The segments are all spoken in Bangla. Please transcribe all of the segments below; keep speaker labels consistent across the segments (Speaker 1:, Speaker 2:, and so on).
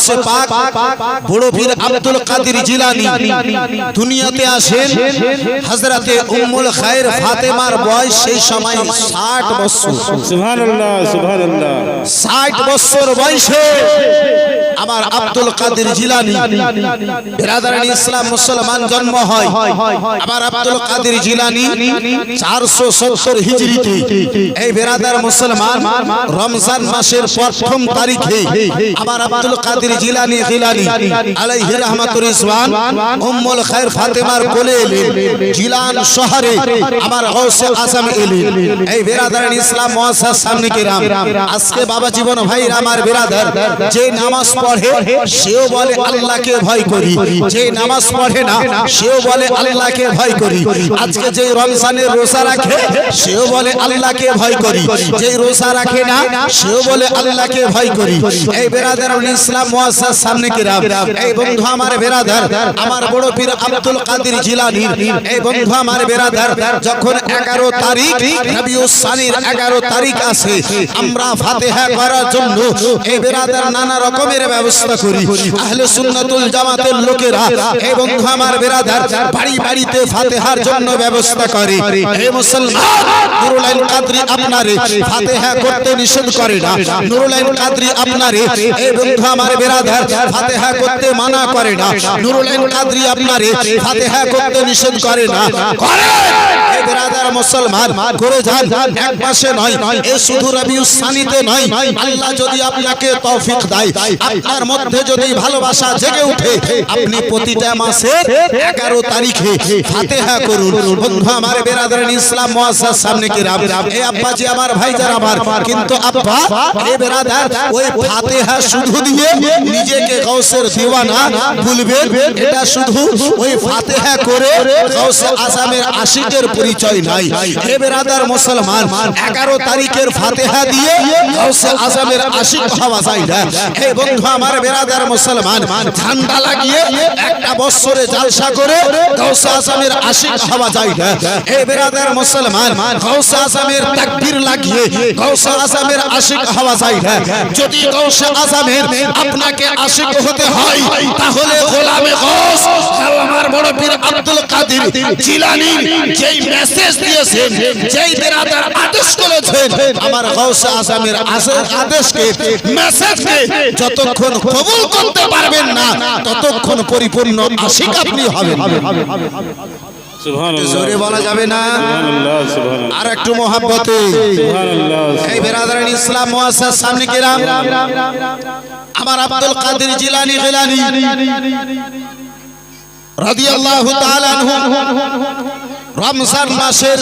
Speaker 1: গাউসে পাক বড় পীর আব্দুল কাদের জিলানী দুনিয়াতে আসেন। হযরতে উম্মুল খায়র ফাতেমার বয়স সেই সময় 60 বছর।
Speaker 2: সুবহানাল্লাহ সুবহানাল্লাহ।
Speaker 1: 60 বছর বয়সে আমার আব্দুল কাদের জিলানী বিরাদারান ইসলাম মুসলমান জন্ম হয়। আমার আব্দুল কাদের জিলানী 470 হিজরিতে এই বিরাদার মুসলমান রমজান মাসের প্রথম তারিখে আমার আব্দুল কাদের জিলানী আলাইহি রাহমাতুর রিজওয়ান উম্মুল খায়র ফাতেমার কোলে এলেন। জিলান শহরে আমার গাউসে আজম এলেন। এই বিরাদারান ইসলাম মুআসসাস সামনে কিরাম, আজকে বাবা জীবন ভাই আমার বিরাদার যে নামাজ পড়ে সেও বলে আল্লাহকে ভয় করি, যে নামাজ পড়ে না সেও বলে আল্লাহকে ভয় করি। আজকে যে রমজানের রোজা রাখে সেও বলে আল্লাহকে ভয় করি, যে রোজা রাখে না সেও বলে আল্লাহকে ভয় করি। এই বিরাদারান ইসলাম মুআসসাস সামনে কিরাম, এই বন্ধু আমার বিরাদার আমার বড় পীর আব্দুল কাদের জিলানী, এই বন্ধু আমার বিরাদার যখন 11 তারিখ রবিউল সানির 11 তারিখ আছে, আমরা ফাতিহা করার জন্য এই বিরাদার নানা রকমের ব্যবস্থা করি। আহলে সুন্নাতুল জামাতের লোকেরা এই বন্ধু আমার বিরাদার বাড়ি বাড়িতে ফাতিহার জন্য ব্যবস্থা করে। হে মুসলমান, নুরুল আইন কাদরি আপনারে ফাতিহা করতে নিষেধ করে না, নুরুল আইন কাদরি আপনারে এই বন্ধু আমার বিরাদার ফাতিহা করতে মানা করে না, নুরুল আইন কাদরি আপনারে ফাতিহা করতে নিষেধ করে না, করে। এই বিরাদার মুসলমান করে যান, এক পাশে নয়, এই শুধু রবিউল সানিতে নয়, আল্লাহ যদি আপনাকে তৌফিক দেয়, আপনার মধ্যে যদি ভালোবাসা জেগে ওঠে, আপনি প্রতিটা মাসের 11 তারিখে ফাতিহা করুন। বন্ধু আমার বিরাদারান ইসলাম মুআসসাস সামনে কিরাম, এই আব্বাজি আমার ভাইজান আমার, কিন্তু আব্বা এই বিরাদার ওই ফাতিহা শুধু দিয়ে নিজেকে গাউসের দিওয়ানা বলবেন, এটা শুধু ওই ফাতিহা করে গাউসে আজমের আশিকের পরিচয় নাই। হে বিরাদার মুসলমান, 11 তারিখের ফাতিহা দিয়ে গাউসে আজমের আশিক হওয়া যায় না। হে বন্ধু আমার বিরাদার মুসলমান, ঠান্ডা লাগিয়ে একটা বছরে জলসা করে গাউসে আজমের আশিক হওয়া যায় না। হে বিরাদার মুসলমান, গাউসে আজমের তাকবীর লাগিয়ে গাউসে আজমের আশিক হওয়া যায় না। যদি গাউসে আজমের আপনাকে আশিক হতে হয়, তাহলে গোলামে গাউস আমার বড় পীর আব্দুল কাদের জিলানী যেই মেসেজ দিয়েছেন, যেই বিরাদার আদেশ করেছেন, আমার গাউসে আজমের আদেশকে মেসেজকে যতক্ষণ কবুল করতে পারবেন না, ততক্ষণ পরিপূর্ণ আশিক আপনি হবেন।
Speaker 2: সুবহানাল্লাহ,
Speaker 1: জোরে বলা যাবে না?
Speaker 2: সুবহানাল্লাহ সুবহানাল্লাহ।
Speaker 1: আর একটু মহব্বতে
Speaker 2: সুবহানাল্লাহ।
Speaker 1: এই বিরাদারান ইসলাম মুআসসাস সামনে কিরাম, আমার আব্দুল কাদের জিলানী রাদিয়াল্লাহু তাআলা আনহু রমজান মাসের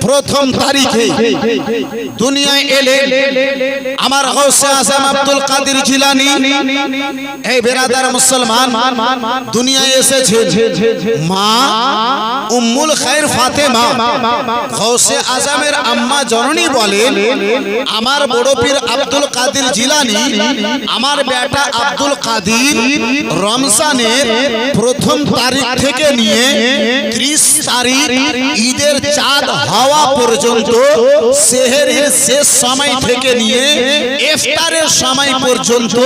Speaker 1: প্রথম তারিখে দুনিয়ায় এলেন। আমার গাউসে আজম আব্দুল কাদের জিলানী এই বিরাদার মুসলমান দুনিয়ায় এসেছে মা উম্মুল খায়র ফাতেমা গাউসে আজমের আম্মা জননী বলেন, আমার বড় পীর আব্দুল কাদের জিলানী আমার বেটা আব্দুল কাদের রমজানের প্রথম তারিখ থেকে নিয়ে 30 তারিখ ঈদের চাঁদ হওয়া পর্যন্ত, সেহরির শেষ সময় থেকে নিয়ে ইফতারের সময় পর্যন্ত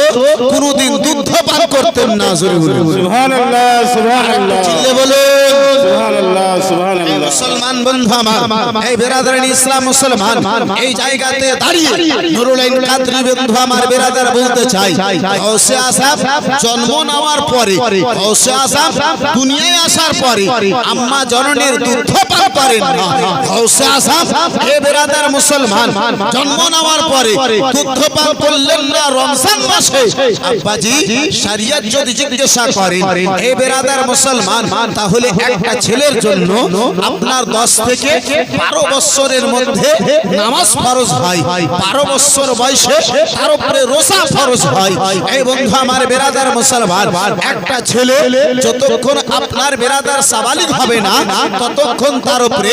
Speaker 1: কোনদিন দুধ পান করতেন না।
Speaker 2: সুবহানাল্লাহ সুবহানাল্লাহ।
Speaker 1: চিল্লে বলে
Speaker 2: সুবহানাল্লাহ সুবহানাল্লাহ।
Speaker 1: মুসলমান বন্ধু আমার, এই বিরাদারান ইসলাম মুসলমান এই জায়গাতে দাঁড়িয়ে নুরুল আইন কাদরি বন্ধু আমার বিরাদার বলতে চাই, গাউসে আজম জন্ম নেওয়ার পরে, গাউসে আজম দুনিয়ায় আসার পরে আম্মা জননীর দুধ পান করেন না। গাউসে আজম হে বিরাদার মুসলমান জন্ম নেওয়ার পরে দুধ পান করলেন না রমজান মাসে। আব্বাজি শরিয়ত যদি জিজ্ঞাসা করেন হে বিরাদার মুসলমান, তাহলে একটা ছেলের জন্য আপনার 10 থেকে 12 বছরের মধ্যে নামাজ ফরজ হয়, 12 বছর বয়সে তার উপরে রোজা ফরজ হয়। এই বন্ধু আমার বিরাদার মুসলমান, একটা ছেলে যতক্ষণ আপনার বিরাদার সাবালিগ হবে না, ততক্ষণ তার উপরে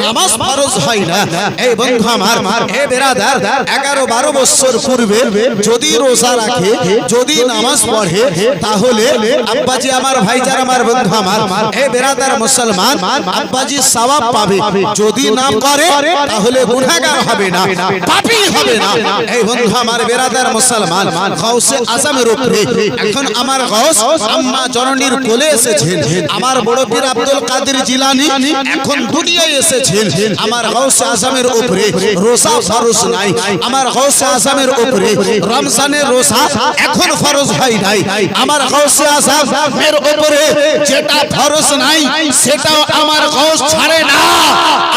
Speaker 1: নামাজ ফরজ হয় না। এই বন্ধু আমার, হে বেরাদার, 11-12 বছর পূর্বে যদি রোজা রাখে, যদি নামাজ পড়ে, তাহলে আব্বাজি আমার, ভাইজান আমার, বন্ধু আমার, হে বেরাদার মুসলমান, আব্বাজি সওয়াব পাবে। যদি না করে তাহলে গুনাহগার হবে না, পাপী হবে না। এই বন্ধু আমার, বেরাদার মুসলমান, গাউসে আজমের উপরে এখন আমার গাউস আম্মা জননীর কোলে এসেছেন। আমার বড় পীর আব্দুল কাদের জিলানী এখন দুনিয়ায় এসেছেন। আমার গাউসে আজমের উপরে রোজা ফরজ নাই। আমার গাউসে আজমের উপরে রমজানের রোজা এখন ফরজ হয় নাই। আমার গাউসে আজমের উপরে যেটা ফরজ নাই সেটাও আমার গাউস ছাড়ে না।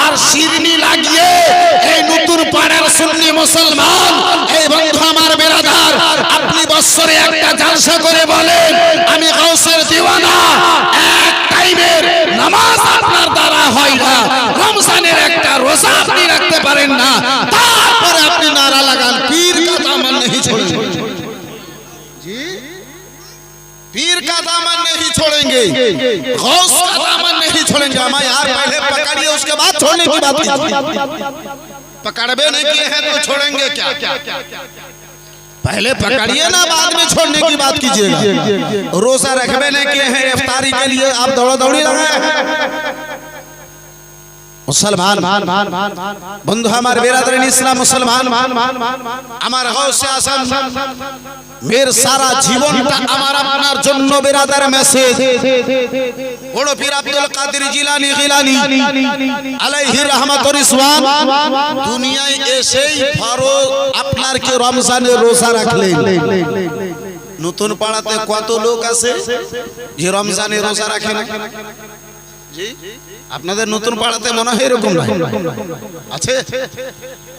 Speaker 1: আর শিরনি লাগিয়ে এই নতুন পাড়ার সুন্নি মুসলমান, এই বন্ধু আমার বেরাদার, আপনি বছরে একটা জালসা করে বলেন আমি গাউসের দিওয়ানা। এক টাইমের নামাজ আপনার দ্বারা হয় না, রমজানের একটা রোজা আপনি রাখতে পারেন না, তারপরে আপনি নারা লাগান পীর কা দামন नहीं छोड़ेंगे, पीर का दामन नहीं छोड़ेंगे, गौस का दामन नहीं छोड़ेंगे। हम यार पहले पकड़िए उसके बाद छोड़ने की बात कीजिए। पकड़बे नहीं किए हैं तो छोड़ेंगे क्या? पहले पकड़िए ना, बाद में छोड़ने की बात कीजिएगा। रोजा रखबे नहीं किए हैं, इफ्तारी के लिए आप दौड़ा दौड़ी लगाए हैं। मुसलमान बंधु हमारे बेरादरीन इस्लाम मुसलमान, আমার গাউসে আজম মের সারা জীবনটা আমার আপনার জন্য বেরাদার মেসেজ। বড় পীর আব্দুল কাদের জিলানী আলাইহি রাহমাত ও রিজওয়ান দুনিয়ায় এসেই ফরজ আপনার কি রমজানের রোজা রাখলেন। নতুন পাড়াতে কত লোক আছে যে রমজানের রোজা রাখে না? জি, আপনাদের নতুন পাড়াতে মনে হয় এরকম না আছে?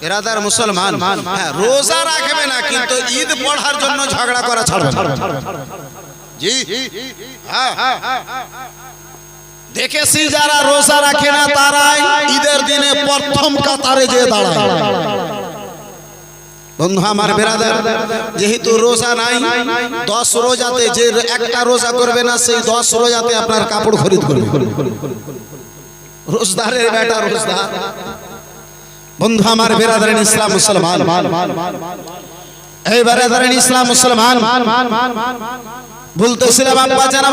Speaker 1: বেরাদার মুসলমান, হ্যাঁ, রোজা রাখবে না কিন্তু ঈদ পড়ার জন্য ঝগড়া করা ছাড়বে না। জি হ্যাঁ, দেখেছি যারা রোজা রাখে না তারাই ঈদের দিনে প্রথম কাতারে যে দাঁড়ায়। বন্ধু আমার বেরাদার, যেহেতু রোজা নাই, 10 রোজাতে যে একটা রোজা করবে না সেই 10 রোজাতে আপনার কাপড় খরিদ করবে। রোজদারের বেটা রোজদার। বন্ধু আমার বেরাদারিন ইসলাম মুসলমান, এই বেরাদারিন ইসলাম মুসলমান, বলতেছিলাম আব্বাজান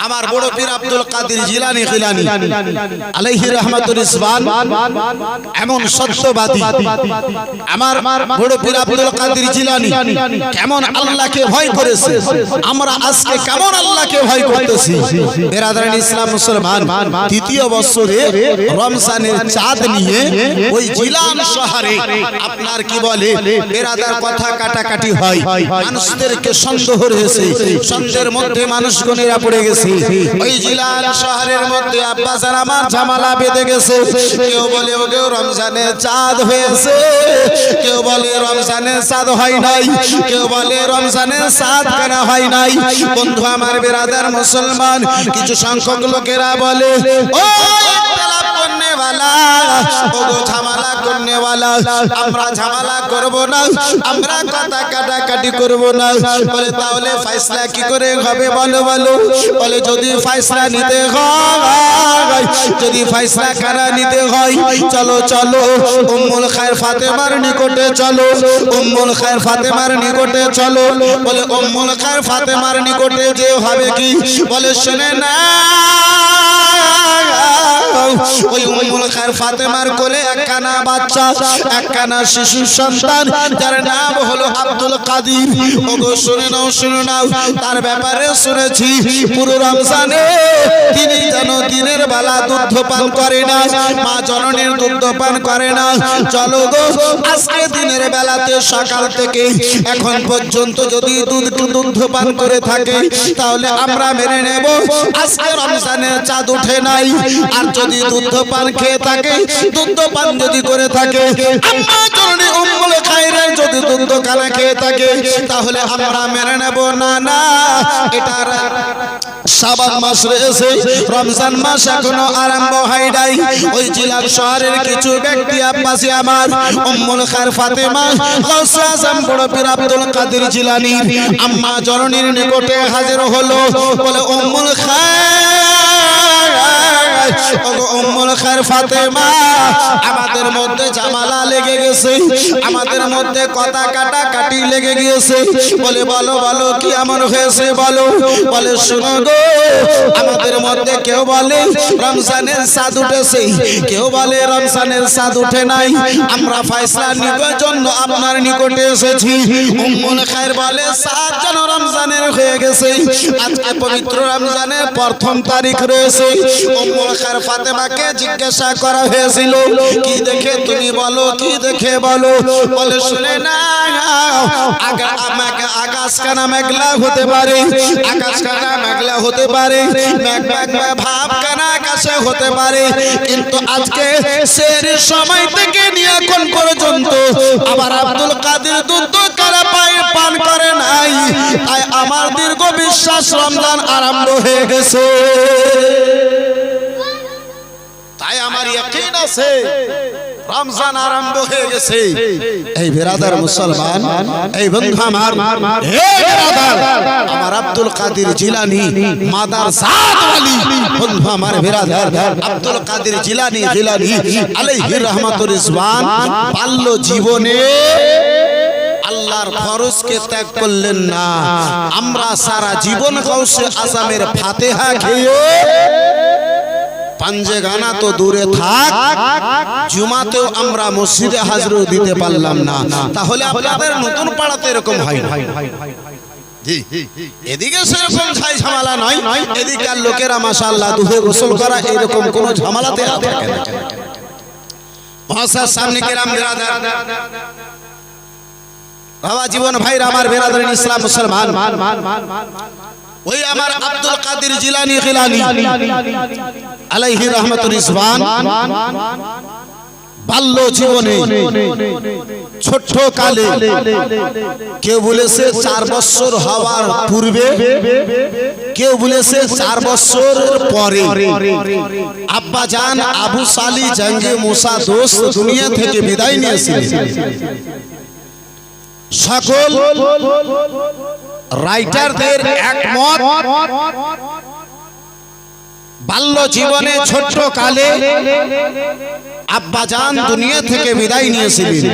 Speaker 1: আমার বড় পীর আব্দুল কাদের জিলানী আলাইহি রাহমাতুর রিজওয়ান এমন সত্যবাদী। আমার বড় পীর আব্দুল কাদের জিলানী কেমন আল্লাহকে ভয় করেছে, আমরা আজকে কেমন আল্লাহকে ভয় করতেছি। বেরাদারিন ইসলাম মুসলমান, তৃতীয় বছরে রমজানের চাঁদ নিয়ে ওই জিলান শহরে আপনার কি বলে বেরাদার কথা কাটাকাটি হয়। মানুষদেরকে সন্দেহ রয়েছে, সন্দেহের মধ্যে মানুষগণেরা পড়ে গেছে। ওই জিলান শহরের মধ্যে আব্বাজান আমার ঝামেলা বেঁধে গেছে। কেউ বলে ওকে রমজানের চাঁদ হয়েছে, কেউ বলে রমজানের চাঁদ হয় নাই, কেউ বলে রমজানের চাঁদ কেন হয় নাই। বন্ধু আমার বেরাদার মুসলমান, কিছু সংখ্যক লোকেরা বলে ও ঝামেলা করনে वाला, আমরা ঝামেলা করব না, আমরা কথা কাটাকাটি করব না। বলে তাহলে ফয়সালা কি করে হবে বলো বলো? বলে যদি ফয়সালা নিতে হয়, যদি ফয়সালা করা নিতে হয়, চলো চলো উম্মুল খায়র ফাতেমার নিকটে চলো, উম্মুল খায়র ফাতেমার নিকটে চলো। বলে উম্মুল খায়র ফাতেমার নিকটে যে হবে কি? বলে শুনে না, ওই উম্মুল খায়র ফাতেমার কোলে একখানা বাচ্চা, একখানা শিশু সন্তান, যার নাম হলো আব্দুল কাদের। ওগো শুনে নাও, শুনে নাও, তার ব্যাপারে শুনেছি পুরো রমজানে তিনি যেন দিনের বেলা দুধ পান করে না, মা জননীর দুধ পান করে না। চলো গো আজকে দিনের বেলাতে সকাল থেকে এখন পর্যন্ত যদি দুধ পান করে থাকে তাহলে আমরা মেনে নেব আজকে রমজানের চাঁদ উঠে নাই। আর যদি দুধ পান খেয়ে থাকে, দুধ পান যদি করে থাকে, আম্মা জননী উম্মুল খায়রের যদি দুধ কানা খেয়ে থাকে তাহলে আমরা মেনে নেব না। না, এটা শাবান মাস রয়েছে, রমজান মাস এখনো আরম্ভ হয় নাই। ওই জিলান শহরের কিছু ব্যক্তি আব্বাসী আমার উম্মুল খায়র ফাতেমা গাউসে আজম বড় পীর আব্দুল কাদের জিলানী আম্মা জননীর নিকটে হাজির হলো। বলে উম্মুল খায়র ওগো উম্মুল খায়র ফাতেমা আমাদের মধ্যে ঝামেলা লেগে গেছে, আমাদের মধ্যে কথা কাটাকাটি লেগে গিয়েছে। বলে বলো বলো কি এমন হয়েছে বলো। বলে শুনো গো, আমাদের মধ্যে কেউ বলে রমজানের চাঁদ উঠেছে, কেউ বলে রমজানের চাঁদ উঠে নাই। আমরা ফয়সালা নিবার জন্য আপনার নিকটে এসেছি। উম্মুল খায়র বলে চাঁদ যেন রমজানের হয়ে গেছে, আজকে পবিত্র রমজানের প্রথম তারিখ রয়েছে। উম্মুল খায়র ফাতেমাকে জিজ্ঞাসা করা হয়েছিল কি দেখে তুমি বলো, কি দেখে বলো। বলে শুনে না, আকাশ কানা মেঘলা হতে পারে, আকাশ কানা মেঘলা হতে পারে, ভাব কানা আকাশে হতে পারে, কিন্তু আজকে সেহরির সময় থেকে নিয়ে এখন পর্যন্ত আবার আব্দুল কাদের দুধ কারা পান করে নাই। তাই আমার দীর্ঘ বিশ্বাস রমজান আরম্ভ হয়ে গেছে। তাই আমার ইয়াকিন আছে রমজান আরম্ভ হয়ে গেছে। এই বিরাদার মুসলমান, এই বন্ধু আমার, হে বিরাদার, আমার আব্দুল কাদের জিলানী মাদার জাত ওয়ালি বন্ধু আমার বিরাদার আব্দুল কাদের জিলানী আলাইহি রাহমাতুর রিজওয়ান বাল্য জীবনে আল্লাহর ফরজকে ত্যাগ করলেন না। আমরা সারা জীবন গাউসে আজমের ফাতিহা খেয়ে পাঞ্জে গানা তো দূরে থাক, জুমাতেও আমরা মসজিদে হাজরও দিতে পারলাম না। তাহলে আপনাদের নতুন পাড়াতে এরকম হয় না। জি, এদিকে সেরকম ঝামেলা নয়, এদিকে আর লোকেরা মাশাআল্লাহ দুহে গোসল করা এরকম কোন ঝামেলাতে থাকে না। মহাশয় সামনে কেরাম বিরাদার বাবা জীবন ভাইরা আমার বিরাদারিন ইসলাম মুসলমান, ওই আমার আব্দুল কাদের জিলানী আলাইহি রাহমাতুর রিজওয়ান বাল্য জীবনে ছোট কালে, কেউ বলেছে 4 বছর হওয়ার পূর্বে, কেউ বলেছে 4 বছর পরে আব্বা জান আবু সালি জঙ্গে মুসা দোস্ত দুনিয়া থেকে বিদায় নিয়েছিলেন। সকল রাইটারদের একমত বাল্য জীবনে ছোট্ট কালে আব্বাজান দুনিয়া থেকে বিদায় নিয়েছিলেন।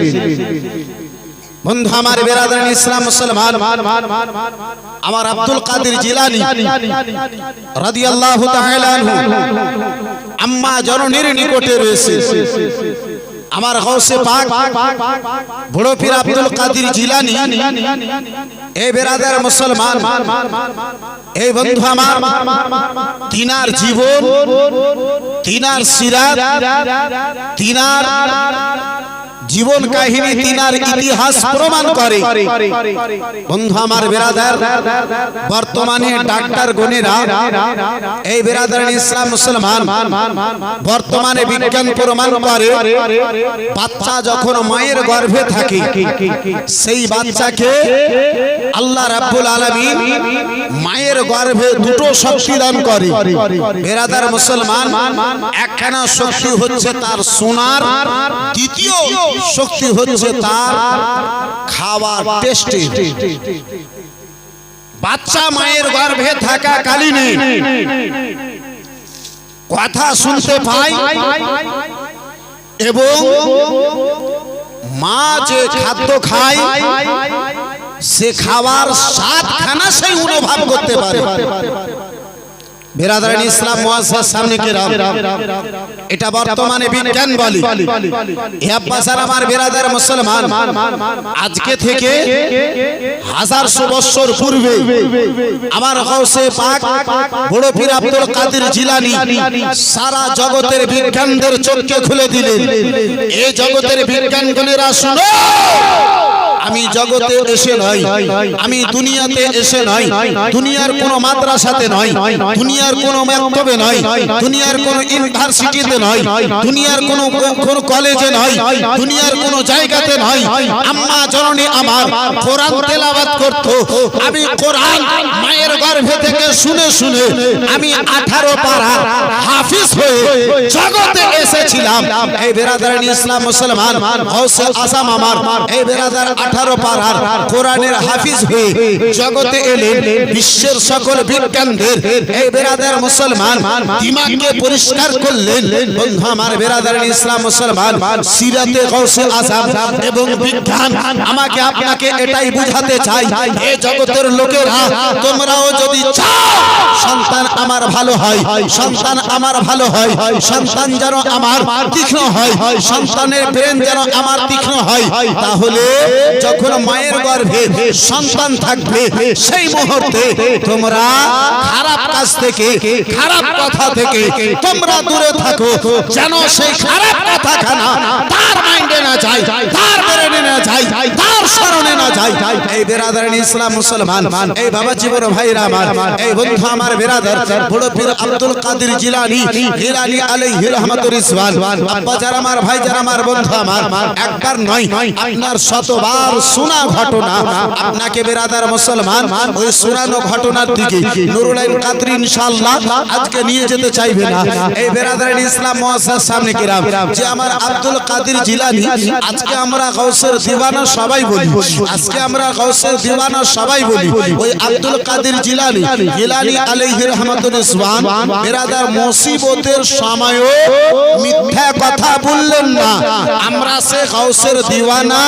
Speaker 1: বন্ধু আমার বিরাদারিন ইসলাম মুসলমান, আমার আব্দুল কাদের জিলানী রাদিয়াল্লাহু তাআলা আনহু আম্মা জননীর নিকটে রয়েছে। আমার গাউসে পাক বড় পীর আব্দুল কাদের জিলানী, এই বিরাদার মুসলমান, এই বন্ধু আমার, তিনার জীবন, তিনার সিরাত, তিনার জীবন কাহিনী, তিনার ইতিহাস প্রমাণ করে। বন্ধু আমার বিরাদার, বর্তমানে ডাক্তার গণেরা, এই বিরাদারিন ইসলাম মুসলমান, বর্তমানে বিজ্ঞান প্রমাণ করে বাচ্চা যখন মায়ের গর্ভে থাকে সেই বাচ্চাকে আল্লাহ রাব্বুল আলামিন মায়ের গর্ভে দুটো শক্তি দান করে। বিরাদার মুসলমান, একখানা শক্তি হচ্ছে তার শোনার, দ্বিতীয় শক্তি হচ্ছে তার খাওয়ার টেস্টে। বাচ্চা মায়ের গর্ভে থাকা কালীনে কথা শুনতে পায় এবং মা যে খাদ্য খায় সে খাওয়ার স্বাদখানা সেই অনুভব করতে পারে। বিরাদারিন ইসলাম মুআজ্জাজ সামনে কেরাম, এটা বর্তমানে বিজ্ঞান বলে। এ আব্বাসার আমার বিরাদার মুসলমান, আজকে থেকে 1000 বছর পূর্বে আমার গাউসে পাক বড় পীর আব্দুল কাদের জিলানী সারা জগতের বিজ্ঞানদের চোখকে খুলে দিলেন। এই জগতের বিজ্ঞানগণেরা শুনো, আমি জগতে এসে নয়, আমি দুনিয়াতে এসে নয়, দুনিয়ার কোন মাদ্রাসাতে নয়, দুনিয়ার কোন মক্তবে নয়, দুনিয়ার কোন ইউনিভার্সিটিতে নয়, দুনিয়ার কোন কলেজে নয়, দুনিয়ার কোন জায়গাতে নয়। আম্মা জননী আমার কোরআন তেলাওয়াত করত, আমি কোরআন মায়ের গর্ভে থেকে শুনে শুনে আমি 18 পারা হাফিজ হয়ে জগতে এসেছিলাম। এই বিরাদারিন ইসলাম মুসলমান, গাউসে আজম আমার, এই বিরাদার 18 পারার কোরআনের হাফিজ হয়ে জগতে এলেন বিশ্বের সকল বিজ্ঞানদের এই বেরাদার মুসলমান দিমাগকে পরিষ্কার করলেন বন্ধু আমার বেরাদার ইসলাম মুসলমান সিরাতে গাউসে আযম এবং বিজ্ঞান আমাকে আপনাকে এটাই বুঝাতে চাই এই জগতের লোকেরা তোমরাও যদি চাও সন্তান আমার ভালো হয় সন্তান আমার ভালো হয় সন্তান যেন আমার তীক্ষ্ণ হয় সন্তানের ব্রেন যেন আমার তীক্ষ্ণ হয় তাহলে যখন মায়ের গর্ভে সন্তান থাকবে সেই মুহূর্তে তোমরা খারাপ কাজ থেকে খারাপ কথা থেকে তোমরা দূরে থাকো যেন সেই খারাপ কথা খানা তার মাইন্ডে না যায় তার ব্রেনে না যায় তার স্মরণে না যায় এই বেরাদার ইসলাম মুসলমান এই বাবা জীবন ভাইরা আমার এই বন্ধু আমার বেরাদার বড় পীর আব্দুল কাদের জিলানী জিলানী আলাইহি রাহমাতুর রিজওয়ান আব্বা যারা আমার ভাই যারা আমার বন্ধু আমার একবার নয় আপনার শতবার শোনা ঘটনা আপনাকে বেরাদার মুসলমান ওই শোনানো ঘটনার দিকে নুরুল আইন কাদরী ইনশাআল্লাহ আজকে নিয়ে যেতে চাইবে না এই বেরাদার ইসলাম মুআসসাস সামনে কিরাম যে আমার আব্দুল কাদের জিলানী আজকে আমরা গাউসের দিওয়ানা সবাই বলি আজকে আমরা গাউসের দিওয়ানা সবাই বলি ওই আব্দুল কাদের জিলানী জিলানী আলাইহি রাহমাতুর রিজওয়ান বেরাদার মুসিবতের সময়ও মিথ্যা কথা বললেন না আমরা সে গাউসের দিওয়ানা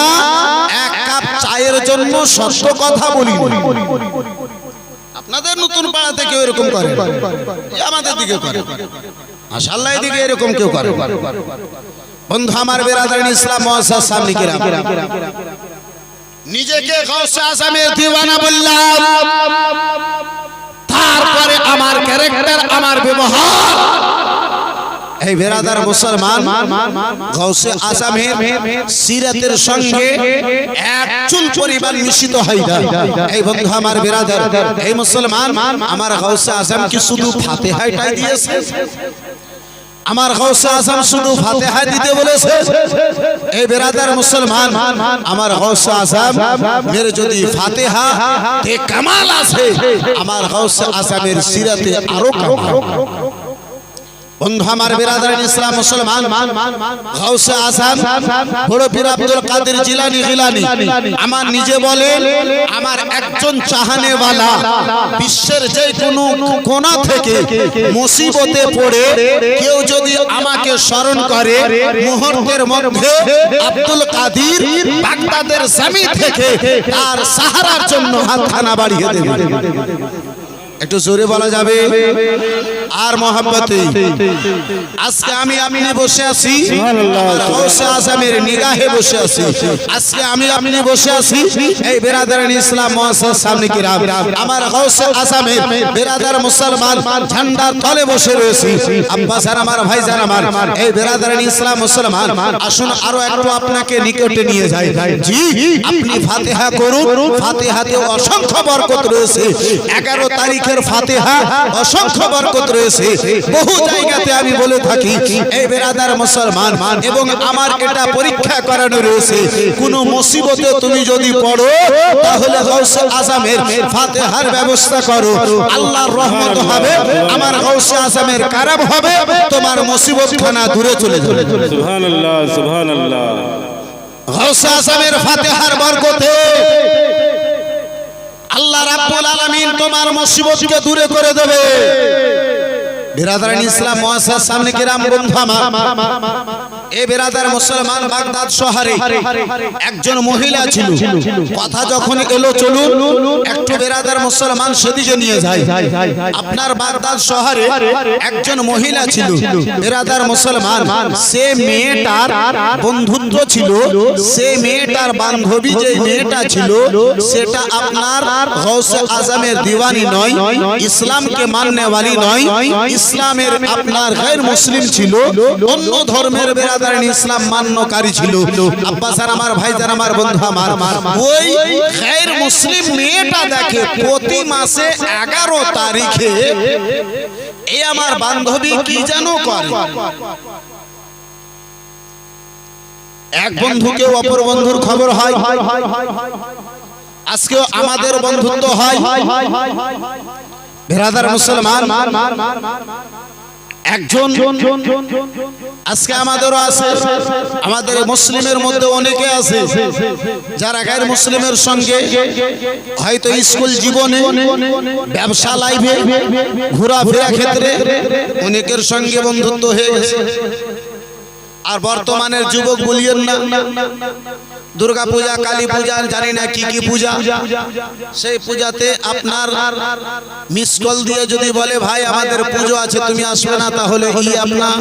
Speaker 1: এক কাপ চায়ের জন্য সত্য কথা বলি আপনাদের নতুন পাড়া থেকে এরকম করে আমাদের দিকে করে মাশাআল্লাহ এদিকে এরকম কেউ করে বন্ধু আমার বেরাদার ইসলাম মুআসসাস সামনে কিরাম নিজেকে গাউসে আজমের দিওয়ানা বললাম তারপরে আমার ক্যারেক্টার আমার ব্যবহার এই বেরাদার মুসলমান গাউসে আজমের সিরাতের সঙ্গে এক চুল পরিমাণ মিশিত হয় না এই বন্ধু আমার বেরাদার এই মুসলমান আমার গাউসে আজম কি শুধু ফাতিহাটাই দিয়েছে আমার গাউসে আজম শুধু ফাতিহা দিতে বলেছে এই বেরাদার মুসলমান আমার গাউসে আজম মেরে যদি ফাতিহা তে কামাল আছে আমার গাউসে আজমের সিরাতে আরো কামাল বন্ধু আমার বেরাদার ইসলাম মুসলমান গাউসে আজম বড় পীর আব্দুল কাদের জিলানী গিলানী আমার নিজে বলেন আমার একজন চাহানেওয়ালা বিশ্বের যে কোনো কোণা থেকে মুসিবতে পড়ে কেউ যদি আমাকে স্মরণ করে মুহূর্তের মধ্যে আব্দুল কাদের বাগদাদের জমি থেকে তার সাহারার জন্য হাতখানা বাড়িয়ে দেবে একটু জোরে বলা যাবে আর মহব্বতে আজকে আমি আপনি বসে আছি গাউসে আজমের নিগাহে বসে আছি আজকে আমি আপনি বসে আছি এই বেরাদার ইসলাম মুআসসাস সামনে কিরাম আমার গাউসে আজমের বেরাদার মুসলমান ঝান্ডার তলে বসে রয়েছি আব্বা স্যার আমার ভাই স্যার আমার এই বেরাদার ইসলাম মুসলমান আসুন আরো একটু আপনাকে নিকটে নিয়ে যাই জি আপনি ফাতিহা করুন ফাতিহাতে অসংখ্য বরকত রয়েছে 11 তারিখের ফাতিহা অসংখ্য বরকত রয়েছে বহু জায়গাতে আমি বলে থাকি এই বেরাদার মুসলমান এবং আমার এটা পরীক্ষা করানো রয়েছে কোন মুসিবতে তুমি যদি পড়ো তাহলে গাউসে আজমের ফাতিহার ব্যবস্থা করো আল্লাহর রহমত হবে আমার গাউসে আজমের কারাম হবে তোমার মুসিবত খানা দূরে চলে যাবে
Speaker 2: সুবহানাল্লাহ সুবহানাল্লাহ
Speaker 1: গাউসে আজমের ফাতিহার বরকতে আল্লাহ রাব্বুল আলামিন তোমার মুসিবতকে দূরে করে দেবে বেরাদার ইসলাম মুআসসাস সামনে কিরাম বন্ধু আমার এই বেরাদার মুসলমান বাগদাদ শহরে একজন মহিলা ছিল কথা যখন এলো চলুন একটু বেরাদার মুসলমান সেদিকে নিয়ে যায় আপনার বাগদাদ শহরে একজন মহিলা ছিল বেরাদার মুসলমান সে মেয়েটার বন্ধুত্ব ছিল সে মেয়েটার বান্ধবী যে মেয়েটা ছিল সেটা আপনার গাউসে আজমের দিওয়ানি নয় ইসলামকে মাননে वाली নয় ইসলামের আপনার গায়র মুসলিম ছিল অন্য ধর্মের বেরাদার ইসলাম মান্যকারী ছিল আব্বা স্যার আমার ভাই স্যার আমার বন্ধু আমার ওই গায়র মুসলিম মেয়েটা দেখে প্রতি মাসে 11 তারিখে এই আমার বান্ধবী কি যেন করে এক বন্ধুকে অপর বন্ধুর খবর হয় আজকে আমাদের বন্ধুত্ব হয় বেরাদার মুসলমান একজন আজকে আমাদেরও আছে, আমাদের মুসলিমের মধ্যে অনেকে আছে যারা গায়ের মুসলিমের সঙ্গে হয়তো স্কুল জীবনে, ব্যবসা লাইফে, ঘোরাফেরা ক্ষেত্রে অনেকের সঙ্গে বন্ধুত্ব হয়ে গেছে। আর বর্তমানের যুবক বলিয়েন না, দুর্গা পূজা, কালী পূজা, জানি না কি কি পূজা, সেই পূজাতে আপনার মিস কল দিয়ে যদি বলে ভাই আমাদের পুজো আছে তুমি আসবে না, তাহলে আপনার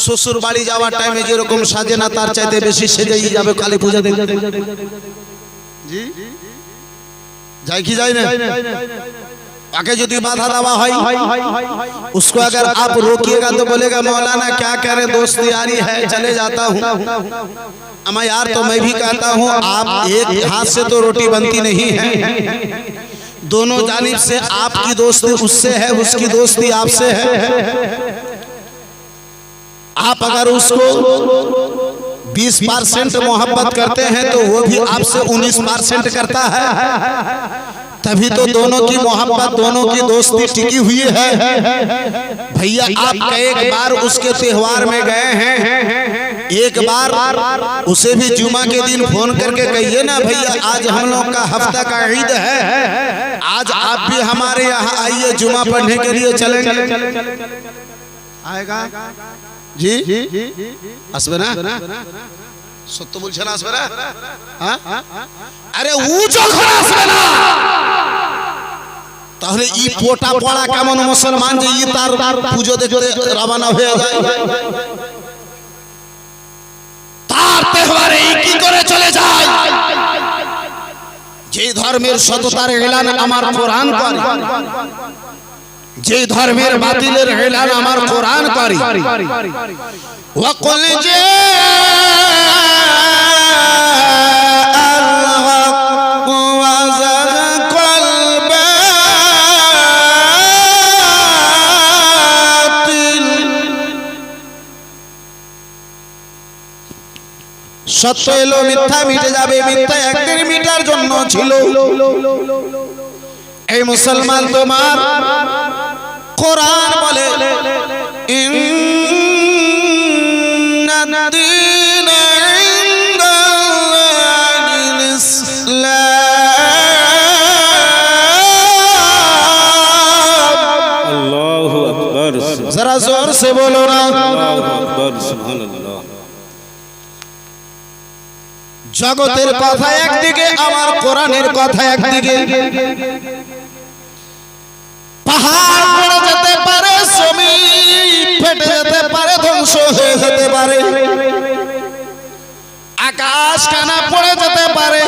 Speaker 1: শ্বশুর বাড়ি যাওয়ার টাইমে যেরকম সাজে না তার চাইতে বেশি সেজেই যাবে কালী পূজা দেখতে। জি যাই কি যায় না? आगे जो बाधा दवा है उसको अगर आप रोकिएगा तो बोलेगा मौलाना क्या करे, दोस्त यारी है, चले जाता हूँ। अमा यार तो मैं भी कहता हूँ आप एक हाथ से तो रोटी बनती नहीं है, दोनों जानिब से आपकी दोस्ती उससे है, उसकी दोस्ती आपसे है। आप अगर उसको 20% मोहब्बत करते हैं तो वो भी आपसे 19% करता है, तभी तो दोनों की मोहब्बत, दोनों की दोस्ती टिकी हुई है। भैया आप एक बार उसके त्योहार में गए हैं, एक बार उसे भी जुमा के दिन फोन करके कहिए ना भैया आज हम लोग का हफ्ता का ईद है, आज आप भी हमारे यहाँ आइए, जुमा पढ़ने के लिए चलेंगे। आएगा जी আসবে না? সত্য বলছেন আসবে না? আরে ও যখন আসবে না তাহলে ই পোটা পড়া কেমন মুসলমান যে ই তার পূজো দেখতে রওনা হয়ে যায়, তার তেহবারে ই কি করে চলে যায়? যে ধর্মের সততার এলান আমার কোরআন করে, যে ধর্মের বাতিলের এলান আমার কোরআন করে। ওয়াকুল জাআল হক ওয়া যাকাল বাতিল, সত্য এলো মিথ্যা মিটে যাবে, মিথ্যা একদিন মিটার জন্য ছিল। এই মুসলমান তোমার কোরআন বলে ইন্নাদ-দীনা ইনদাল্লাহিল ইসলাম।
Speaker 2: আল্লাহু আকবার।
Speaker 1: जरा जोर से बोलो ना।
Speaker 2: আল্লাহু আকবার, সুবহানাল্লাহ।
Speaker 1: জগতের কথা একদিকে, আমার কোরআনের কথা একদিকে। পাহাড় পড়ে যেতে পারে, জমিন ফেটে যেতে পারে, ধ্বংস হয়ে যেতে পারে, আকাশ কানা পড়ে যেতে পারে,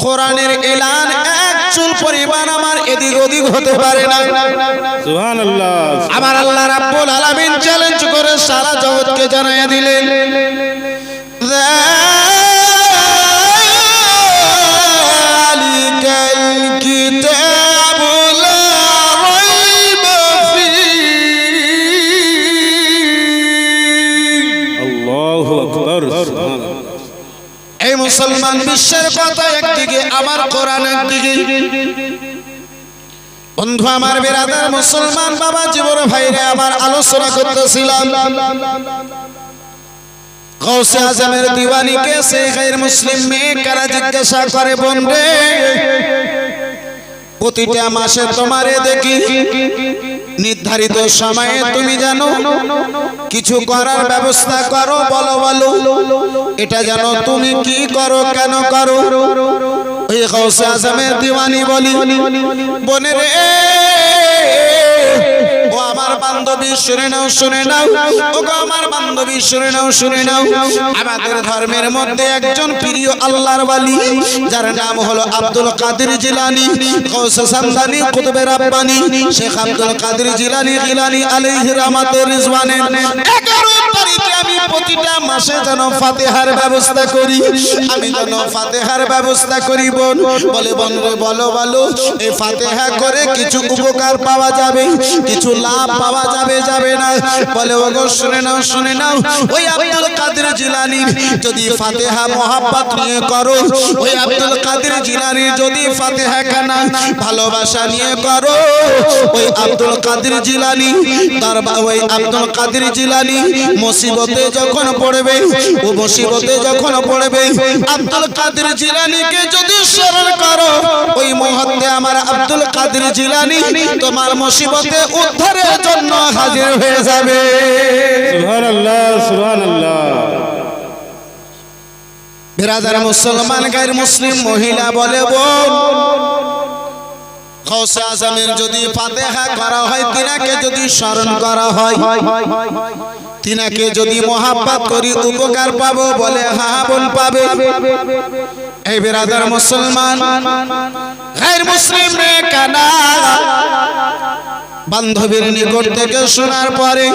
Speaker 1: কোরআনের এলান এক চুল পরিমাণ আমার এদিক ওদিক হতে পারে না।
Speaker 2: সুবহানাল্লাহ।
Speaker 1: আমার আল্লাহ রাব্বুল আলামিন চ্যালেঞ্জ করে সারা জগৎকে জানাইয়া দিলেন এই মুসলমান বিশ্বের কথা একদিকে, আমার কোরআন একদিকে। বন্ধু আমার, বিরাদার মুসলমান বাবা জীবন ভাইরে আমার আলোচনা করতেছিলাম গৌসে আজমের দিওয়ানিকে সেই গায়র মুসলিম মেয়ে কারা জিজ্ঞাসা করে, বোন রে প্রতিটা মাসে তোমারে দেখি নির্ধারিত সময়ে তুমি জানো কিছু করার ব্যবস্থা করো, বলো বলো এটা জানো তুমি কি করো, কেন করো? ওই গৌসে আজমের দিওয়ানি বলি, বোনে রে ও আমার বান্ধবী শুনে নাও, শুনে নাও, ও গো আমার বান্ধবী শুনে নাও, শুনে নাও। আমাদের ধর্মের মধ্যে একজন প্রিয় আল্লাহর ওয়ালি যার নাম হলো আব্দুল কাদের জিলানী, গৌসে সামদানি, কুতুবে রাব্বানি, শেখ আব্দুল কাদের জিলানী গিলানী আলাইহি রাহমাতুর রিজওয়ানের 11 তারিখে আমি প্রতিটা মাসে যেন ফাতিহার ব্যবস্থা করি, আমি যেন ফাতিহার ব্যবস্থা করি। বোন বলে, বোন রে বলো বলো এই ফাতিহা করে কিছু উপকার পাওয়া যাবে, কিছু লাভ পাওয়া যাবে যাবে না। বলে ওগো শুনে নাও ওই আব্দুল কাদের জিলানী যদি ফাতিহা মোহাব্বত নিয়ে করো, ওই আব্দুল কাদের জিলানী যদি ফাতিহা খানা ভালোবাসা নিয়ে করো, ওই আব্দুল কাদের জিলানী ওই আব্দুল কাদের জিলানী মুসিবতে যখন পড়বে, ও মুসিবতে যখন পড়বে আব্দুল কাদের জিলানীকে যদি স্মরণ করো, ওই মুহূর্তে আমার আব্দুল কাদের জিলানী তোমার মুসিবতে উদ্ধারের জন্য হাজির হয়ে যাবে।
Speaker 2: সুবহানাল্লাহ সুবহানাল্লাহ।
Speaker 1: বিরাদার মুসলমান গায়ের মুসলিম মহিলা বলে বোন, গৌসে আজমের যদি ফাতিহা করা হয়, তিনাকে যদি স্মরণ করা হয়, তিনাকে যদি মোহাব্বত করি উপকার পাবো? বলে হ্যাঁ বোন পাবে। এই বিরাদার মুসলমান গায়ের মুসলিম রে কানা বান্ধবীর নিকট থেকে শোনার পরে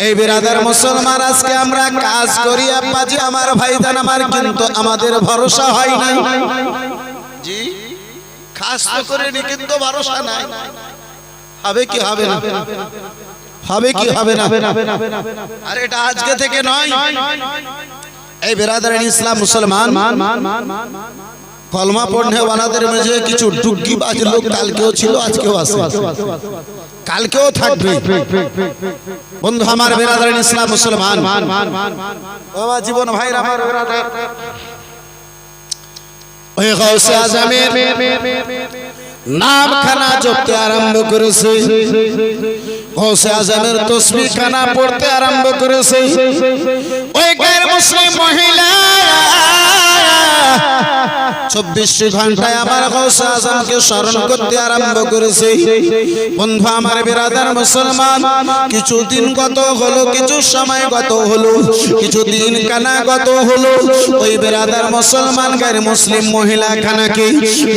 Speaker 1: এই বিরাদার মুসলমান আজকে আমরা কাজ করি আব্বাজি আমার ভাইজান আমার, কিন্তু আমাদের ভরসা হয় না। জি কাজ তো করিনি কিন্তু ভরসা নাই। হবে কি হবে না? হবে কি হবে না? আর এটা আজকে থেকে নয়। এই বিরাদার ইসলাম মুসলমান কলমা পড়নে ওয়ালাদের মাঝে কিছু ডুগিবাজ লোক কালকেও ছিল, আজকেও আছে, কালকেও থাকবে। বন্ধু আমার বিরাদার ইসলাম মুসলমান বাবা জীবন ভাই আমার বিরাদার, ওই গৌসে আজমের নাম খানা জপতে আরম্ভ করেছে, গৌসে আজমের তসবিহ খানা পড়তে আরম্ভ করেছে। ওই গায়ের মুসলিম মহিলা 24 ঘন্টায় আমার গৌসে আজমকে স্মরণ করতে আরম্ভ করেছে। বন্ধু আমার বিরাদার মুসলমান কিছুদিন গত হলো, কিছু সময় গত হলো, কিছু দিন কানা গত হলো, ওই বিরাদার মুসলমান গায়ের মুসলিম মহিলা খানাকে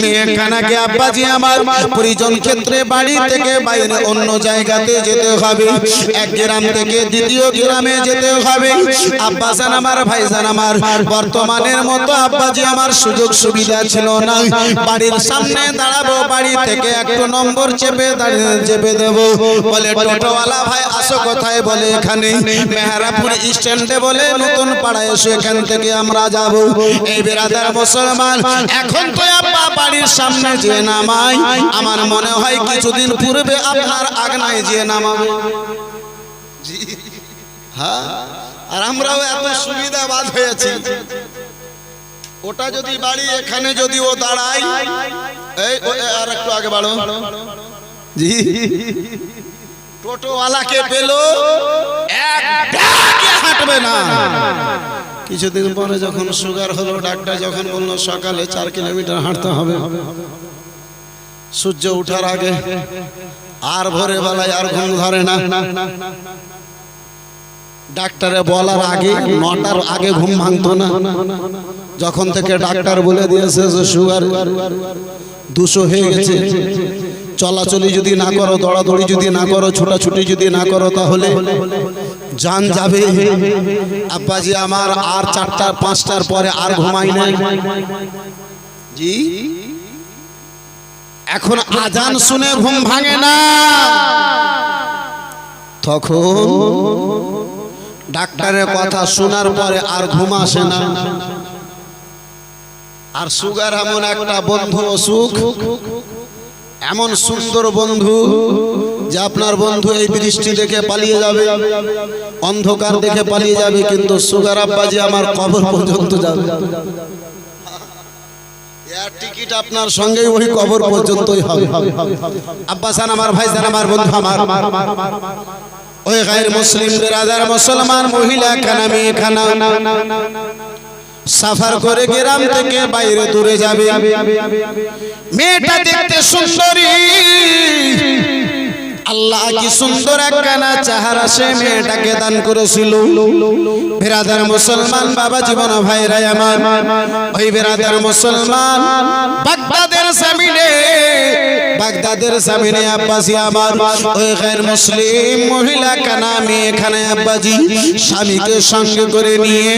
Speaker 1: মেয়ে খানাকে আব্বাজি আমার পরিজন ক্ষেত্রে বাড়ি থেকে বাইরে অন্য জায়গাতে যেতে হবে, এক গ্রাম থেকে দ্বিতীয় গ্রামে যেতে হবে। আব্বাজান আমার ভাইজান আমার বর্তমানের মতো আব্বাজি আমার সুযোগ সুবিধা ছিল না। বাড়ির সামনে দাঁড়াবো, বাড়ি থেকে একটু নম্বর চেপে দেব, বলে টোটোওয়ালা ভাই আসো কোথায়? বলে এখানে মেহরাপুর স্ট্যান্ডে, বলে নতুন পাড়ায় এসো, এখান থেকে আমরা যাব। এই বিরাদার মুসলমান এখন তো আব্বা বাড়ির সামনে যে নামাই, আমার মনে হয় কিছুদিন পূর্বে আপনার আগনায় যে নামাবে। হ্যাঁ, আর আমরাও এত সুবিধাবাদ হয়েছি। ওটা যদি বাড়ি এখানে যদি ও দাঁড়ায়, এই আর একটু আগে বাড়ো জি, টোটোওয়ালাকে পেলো এক ব্যাগে হাঁটবে না। কিছুদিন পরে যখন সুগার হলো, ডাক্তার যখন বললো সকালে 4 কিলোমিটার হাঁটতে হবে, সূর্য ওঠার আগে, আর ভোরে বেলায় আর ঘুম ধরে না। ডাক্তারে বলার আগে 9টার আগে ঘুম ভাঙতো না। যখন থেকে ডাক্তার বলে দিয়েছে যে সুগার 200 হয়ে গেছে, চলাচলি যদি না করো, দৌড়াদৌড়ি যদি না করো, ছোটাছুটি যদি না করো, তাহলে জান যাবে। আব্বাজি আমার আর 4টা 5টার পরে আর ঘুমাই নাই জি। এখন আজান শুনে ঘুম ভাঙে না, তখন ডাক্তারের কথা শোনার পরে আর ঘুম আসে না। আর সুগার এমন একটা বন্ধু অসুখ, এমন সুন্দর বন্ধু যে আপনার বন্ধু এই বৃষ্টি দেখে পালিয়ে যাবে, অন্ধকার দেখে পালিয়ে যাবে, কিন্তু সুগার আব্বাজি আমার কবর পর্যন্ত যাবে। এর টিকিট আপনার সঙ্গেই ওই কবর পর্যন্তই হবে। আব্বাসান আমার ভাইজান আমার বন্ধু আমার, ওই গায়ের মুসলিম বিরাদার মুসলমান মহিলা খানা মেয়ে খানা সাফার করে গ্রাম থেকে বাইরে দূরে যাবে। মেয়েটা দেখতে সুন্দরী, আল্লাহ কি সুন্দর একখানা চেহারা সে মেয়েটাকে দান করেছিল। বিরাদার মুসলমান বাবা জীবন ভাইরা আমার, ওই বিরাদার মুসলমান বাগদাদের জমিনে, বাগদাদ বাগদাদের জমিনে আব্বাজি আমার ওই গैर মুসলিম মহিলা কানামে এখানে আব্বাজি স্বামীকে সঙ্গে করে নিয়ে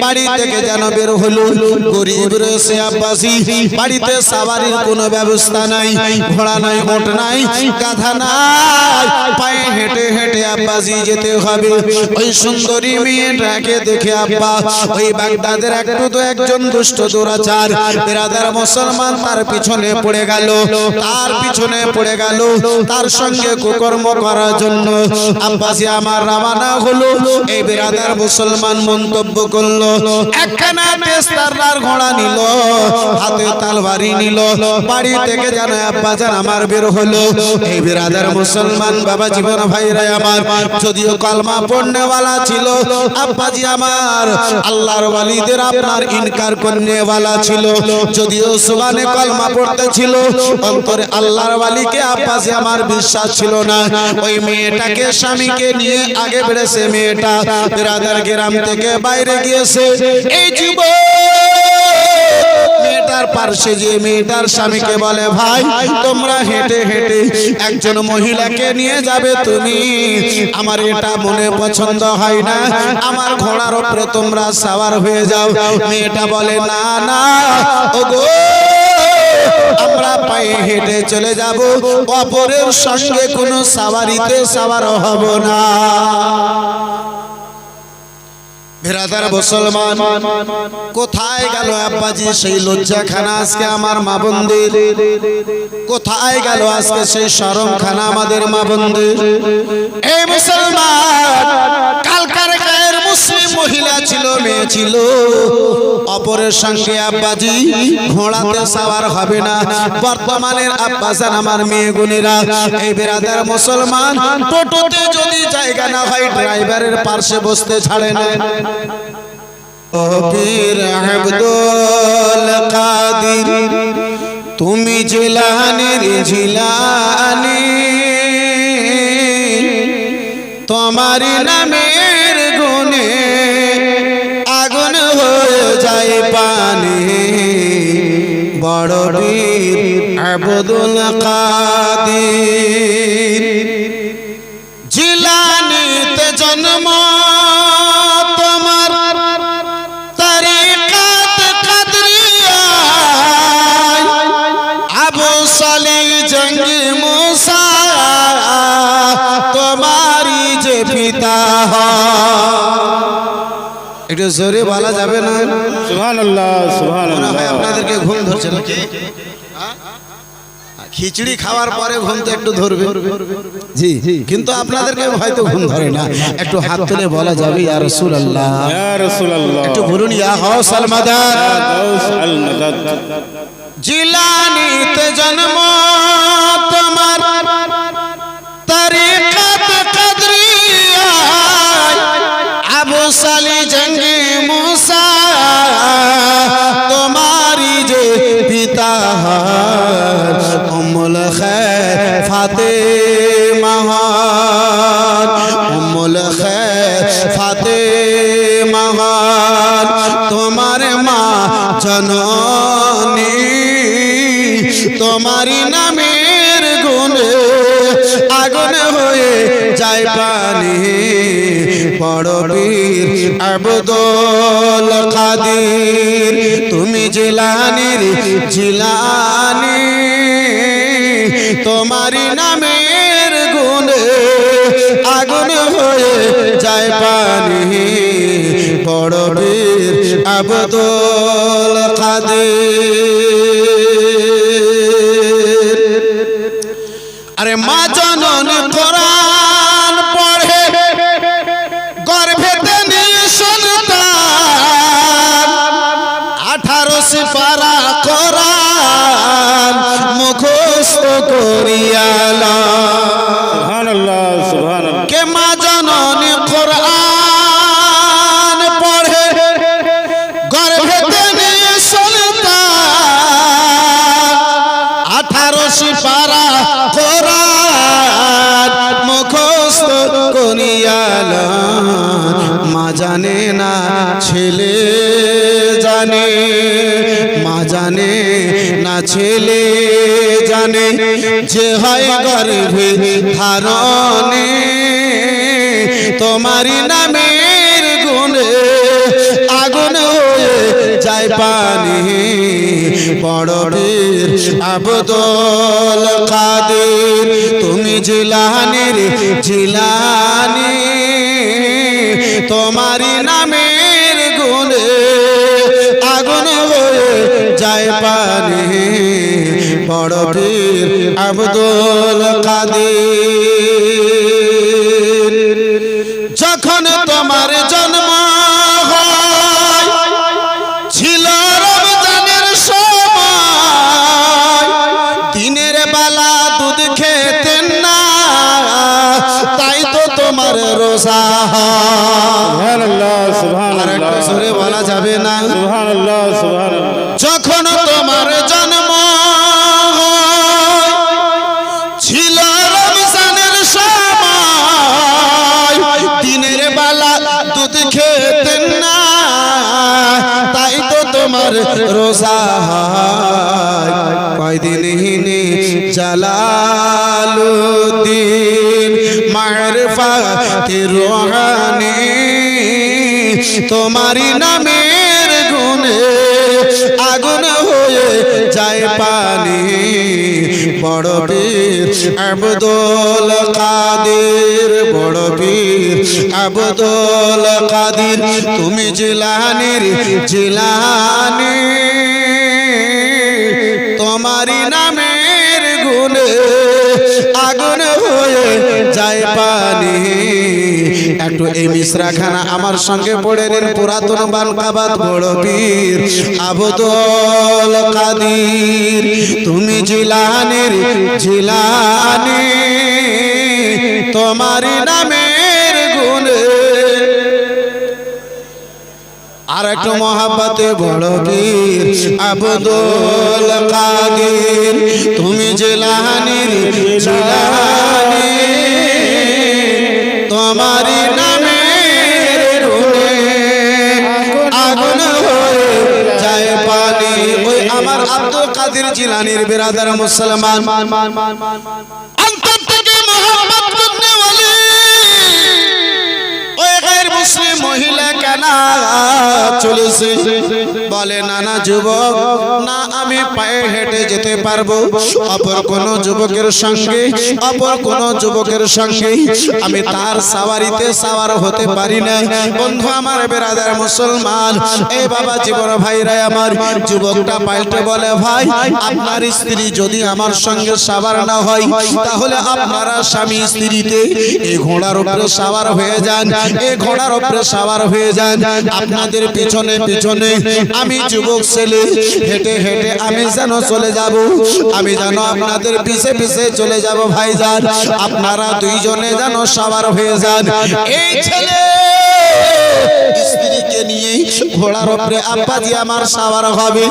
Speaker 1: বাড়ি থেকে যেন বের হলো। গরিব রয়েছে আব্বাজি, বাড়িতে সাওয়ারির কোনো ব্যবস্থা নাই, ঘোড়া নাই, ওট নাই, গাধা নাই, পায়ে হেঁটে হেঁটে আব্বাজি যেতে হবে। ওই সুন্দরী মেয়েটাকে দেখে আব্বা ওই বাগদাদের একটু তো একজন দুষ্ট দুরাচার বিরাদার মুসলমান তার পিছনে পড়ে গেল, তার পিছনে পড়ে গেল, তার সঙ্গে কুকর্ম করার জন্য আব্বাজি আমার রওনা হলো। এই বিরাদার মুসলমান মন্তব্য করলো, একখানা তেস্তার ঘোড়া নিল, হাতে তলবারি নিল, বাড়ি থেকে যেন আব্বাজান আমার বের হলো। এই বিরাদার মুসলমান বাবা জীবন ভাইরা আমার যদিও কলমা পড়নেওয়ালা ছিল, আব্বাজি আমার আল্লাহর ওয়ালিদের আপনার ইনকার করনেওয়ালা ছিল, যদিও সুবহানে কলমা পড়তে ছিল, অন্তরে আল্লাহর ওয়ালিকে আব্বাজি আমার বিশ্বাস ছিল না। ওই মেয়েটাকে স্বামীকে নিয়ে আগে বেড়েছে, মেয়েটা বিরাদার গ্রাম থেকে বাইরে গিয়েছে। এই যুবক মেয়েটার পাশে যে মেয়েটার স্বামীকে বলে, ভাই তোমরা হেঁটে হেঁটে একজন মহিলাকে নিয়ে যাবে, তুমি আমার এটা মনে পছন্দ হয় না, আমার ঘোড়ার উপরে তোমরা সাওয়ার হয়ে যাও। মেয়েটা বলে, না না ওগো, আমরা পায়ে হেঁটে চলে যাব, অপরের সঙ্গে কোনো সাওয়ারিতে সাওয়ার হব না। বিরাদার মুসলমান কোথায় গেল আব্বাজি সেই লজ্জাখানা আজকে আমার মা বোনদের? কোথায় গেল আজকে সেই শরমখানা আমাদের মা বোনদের? এই মুসলমান কালকার গায়ের মুসলিম মহিলা ছিল, মেয়ে ছিল, অপরের সঙ্গে আব্বাজি ঘোড়াতে সাওয়ার হবে না। বর্তমানের আব্বাজান আমার মেয়ে গুণীরা এই বিরাদার মুসলমান টোটোতে যদি জায়গা না হয় ড্রাইভারের পাশে বসতে ছাড়ে না। ও পীর আব্দুল কাদির তুমি জিলানির জিলানি, তোমার নামের গুণে আগুন হয়ে যায় পানি। বড় পীর আব্দুল কাদির জিলানিতে জন্ম তোমার, তরিকত কদরিয়া আবু সালি জঙ্গি মুসা তোমারি যে পিতা। একটু জোরে বলা যাবে না?
Speaker 2: সুবহানাল্লাহ সুবহানাল্লাহ।
Speaker 1: ভাই আপনাদেরকে ঘুম ধরছে নাকি? খিচড়ি খাওয়ার পরে ঘুম তো একটু ধরবে, জি, কিন্তু আপনাদেরকে হয়তো ঘুম ধরে না। একটু হাত তুলে বলা যাবে ইয়া রাসূলুল্লাহ,
Speaker 2: ইয়া রাসূলুল্লাহ,
Speaker 1: একটু বলুন ইয়া গাউসাল মাদাদ।
Speaker 2: গাউসাল মাদাদ
Speaker 1: জিলানিতে জন্ম তোমার, তরিকত কদরিয়া আবু সালি জঙ্গি মুসা তোমারি যে পিতা। উম্মুল খায়র ফাতেমা, উম্মুল খায়র ফাতেমা তোমার মা জননী, তোমারি নামের গুণে আগুন হয়ে যায় পানি। বড় পীর আব্দুল কাদির তুমি জিলানির জিলানি, তোমারি নামের গুণে আগুন হয়ে যায় পানি। বড় পীর আব্দুল কাদির। আরে মা জননী কোরআন পড়ে গর্ভেতে নিয়ে সন্তান, 18 পারা কোরআন মুখস্থ করিয়ালা।
Speaker 2: সুবহানাল্লাহ সুবহানাল্লাহ।
Speaker 1: কে মা জননী কোরআন পড়ে গর্ভেতে নিয়ে সন্তান, 18 পারা কোরআন মুখস্থ করিয়ালা। মা জানে না ছেলে জানে, মা জানে না ছেলে জানে। গানে যে হয় গর্ভে ধারণে তোমারি নামের গুণে আগুন হয়ে যায় পানি বড় পীর আব্দুল কাদের তুমি জিলানির জিলানি তোমারি নামের গুণে আগুন হয়ে যায় পানি বড় পীর আব্দুল কাদের যখন তোমার জন্ম হয় ছিল রমজানের সময় দিনের বেলা দুধ খেতেন না তাই তো তোমার রোজা
Speaker 2: সুবহানাল্লাহ সুবহানাল্লাহ
Speaker 1: সুরে বলা যাবে না
Speaker 2: সুবহানাল্লাহ সুবহানাল্লাহ
Speaker 1: যখন তোমার জন্ম ছিল রমজানের সময় দিনের বেলা দুধ খেতেন না তাই তো তোমার রোজা কয়দিন জালালুদ্দিন মারফাতে রোহানি তোমারি নামের গুণে আগুন হয়ে যায় পানি বড় পীর আব্দুল কাদের বড় পীর আব্দুল কাদের তুমি জিলানির জিলানি তোমারি নামের গুণে আগুন হয়ে যায় পানি একটু এই মিশ্রাখানা আমার সঙ্গে পড়ে নেন পুরাতন বানকাবাদ বড় পীর আব্দুল কাদের তুমি জিলানির জিলানি তোমারি নামের গুণে আর একটু মহাব্বতে বড় পীর আব্দুল কাদের তুমি জিলানির জিলানি তোমারি নামের গুণে আগুন হয়ে যায় পানি ওই আমার আব্দুল কাদের জিলানির বিরাদার মুসলমান অন্তর থেকে মহব্বত করতে ওয়ালি ওই গায়র মুসলিম মহিলা কেন চলেছে বলে নানা যুবক না আমি পায়ে হেঁটে যেতে পারবো অপর কোন যুবকের সঙ্গে অপর কোন যুবকের সঙ্গে আমি তার সাওয়ারিতে সাওয়ার হতে পারি না বন্ধু আমার বিরাদার মুসলমান এই বাবা জীবন ভাইরা আমার যুবকটা পাল্টে বলে ভাই আপনার স্ত্রী যদি আমার সঙ্গে সাওয়ার না হয় তাহলে আপনারা স্বামী স্ত্রীতে এই ঘোড়ার উপরে সাওয়ার হয়ে যান এই ঘোড়ার উপরে সাওয়ার হয়ে যান আপনাদের পিছনে পিছনে আমি যুবক ছেলে হেঁটে হেঁটে আমি যেন চলে যাব আমি যেন আপনাদের পিছে পিছে চলে যাব ভাইজান আপনারা দুইজনে যেন সাওয়ার হয়ে যান এই ছেলে স্ত্রীকে নিয়ে ঘোড়ার উপরে আব্বাজি আমার সাওয়ার হবে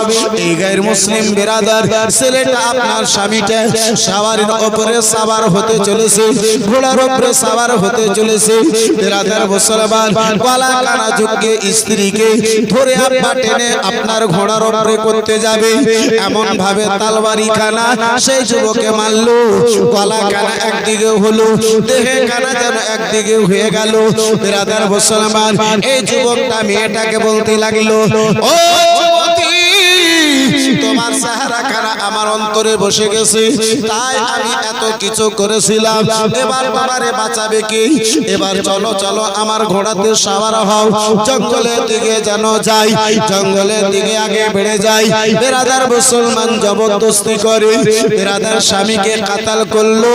Speaker 1: এই গায়ের মুসলিম বিরাদার ছেলেটা আপনার স্বামীটা সাওয়ারের উপরে সাওয়ার হতে চলেছে ঘোড়ার উপরে সাওয়ার হতে চলেছে বিরাদার মুসলমান গলা কানা যুগে স্ত্রীকে ধরে আব্বা টেনে আপনার ঘোড়ার উপরে করতে যাবে এমন ভাবে তালবারি খানা সেই যুবকে মারলো গলা কানা একদিকে হলো দেহে কানা যেন একদিকে হয়ে গেল বিরাদার মুসলমান এই যুবকটা মেয়েটাকে বলতে লাগলো ও যুবতী তোমার সাহারা খানা আমার অন্তরে বসে গেছে তাই আমি এত কিছু করেছিলাম এবার তোমারে বাঁচাবে কি এবার চলো চলো আমার ঘোড়াতে সাওয়ার হও জঙ্গলের দিকে যেন যাই জঙ্গলের দিকে আগে বেড়ে যাই বিরাদার মুসলমান জবরদস্তি করে বিরাদার স্বামীকে কাতাল করলো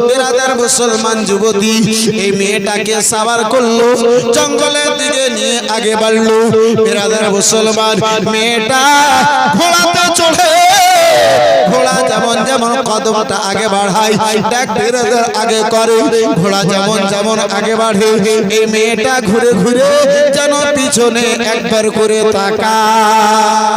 Speaker 1: বিরাদার মুসলমান যুবতী এই মেয়েটাকে সাওয়ার করলো জঙ্গলের দিকে নিয়ে আগে বাড়লো বিরাদার মুসলমান মেয়েটা ঘোড়াতে চড়ে ঘোড়া যেমন যেমন কদমটা আগে বাড়ায় ডাক বিরাদার আগে করে ঘোড়া যেমন যেমন আগে বাড়ে এই মেয়েটা ঘুরে ঘুরে যেন পিছনে একবার করে তাকায়